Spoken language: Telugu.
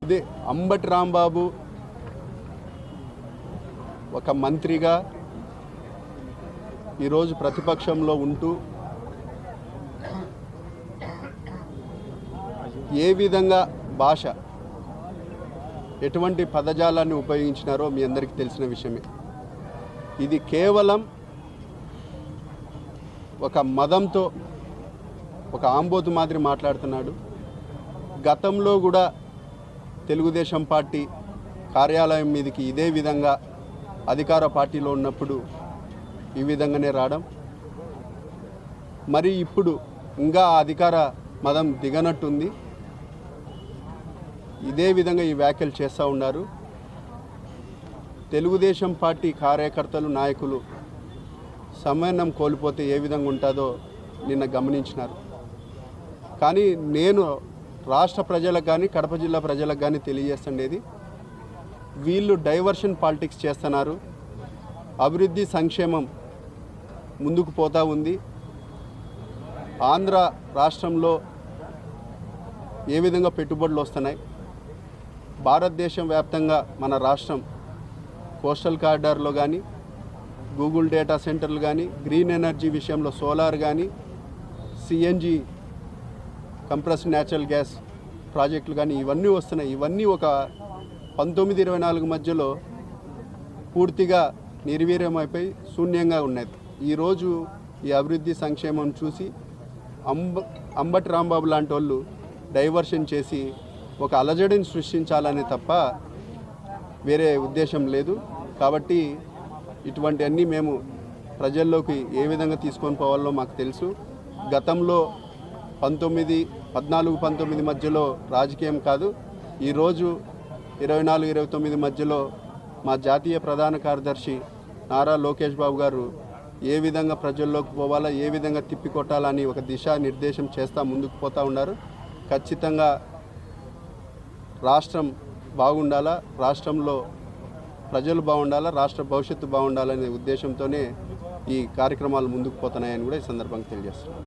ఇది అంబటి రాంబాబు ఒక మంత్రిగా ఈరోజు ప్రతిపక్షంలో ఉంటూ ఏ విధంగా భాష ఎటువంటి పదజాలాన్ని ఉపయోగించినారో మీ అందరికీ తెలిసిన విషయమే. ఇది కేవలం ఒక మదంతో ఒక ఆంబోతు మాదిరి మాట్లాడుతున్నాడు. గతంలో కూడా తెలుగుదేశం పార్టీ కార్యాలయం మీదకి ఇదే విధంగా అధికార పార్టీలో ఉన్నప్పుడు ఈ విధంగానే రావడం, మరి ఇప్పుడు ఇంకా అధికార మదం దిగనట్టుంది. ఇదే విధంగా ఈ వ్యాఖ్యలు చేస్తూ ఉన్నారు. తెలుగుదేశం పార్టీ కార్యకర్తలు నాయకులు సమన్వయం కోల్పోతే ఏ విధంగా ఉంటుందో నిన్న గమనించినారు. కానీ నేను రాష్ట్ర ప్రజలకు కానీ కడప జిల్లా ప్రజలకు కానీ తెలియజేస్తుండేది, వీళ్ళు డైవర్షన్ పాలిటిక్స్ చేస్తున్నారు. అభివృద్ధి సంక్షేమం ముందుకు పోతూ ఉంది. ఆంధ్ర రాష్ట్రంలో ఏ విధంగా పెట్టుబడులు వస్తున్నాయి, భారతదేశం వ్యాప్తంగా మన రాష్ట్రం కోస్టల్ కారిడార్లో కానీ, గూగుల్ డేటా సెంటర్లు కానీ, గ్రీన్ ఎనర్జీ విషయంలో సోలార్ కానీ, సిఎన్జి కంప్రెస్డ్ న్యాచురల్ గ్యాస్ ప్రాజెక్టులు కానీ ఇవన్నీ వస్తున్నాయి. ఇవన్నీ ఒక 19-24 మధ్యలో పూర్తిగా నిర్వీర్యమైపోయి శూన్యంగా ఉన్నాయి. ఈరోజు ఈ అభివృద్ధి సంక్షేమం చూసి అంబటి రాంబాబు లాంటి వాళ్ళు డైవర్షన్ చేసి ఒక అలజడిని సృష్టించాలనే తప్ప వేరే ఉద్దేశం లేదు. కాబట్టి ఇటువంటివన్నీ మేము ప్రజల్లోకి ఏ విధంగా తీసుకొని పోవాలో మాకు తెలుసు. గతంలో 14-19 మధ్యలో రాజకీయం కాదు, ఈరోజు 24-29 మధ్యలో మా జాతీయ ప్రధాన కార్యదర్శి నారా లోకేష్ బాబు గారు ఏ విధంగా ప్రజల్లోకి పోవాలా, ఏ విధంగా తిప్పికొట్టాలని ఒక దిశా నిర్దేశం చేస్తూ ముందుకు పోతూ ఉన్నారు. ఖచ్చితంగా రాష్ట్రం బాగుండాలా, రాష్ట్రంలో ప్రజలు బాగుండాలా, రాష్ట్ర భవిష్యత్తు బాగుండాలనే ఉద్దేశంతోనే ఈ కార్యక్రమాలు ముందుకు పోతున్నాయని కూడా ఈ సందర్భంగా తెలియజేస్తున్నాను.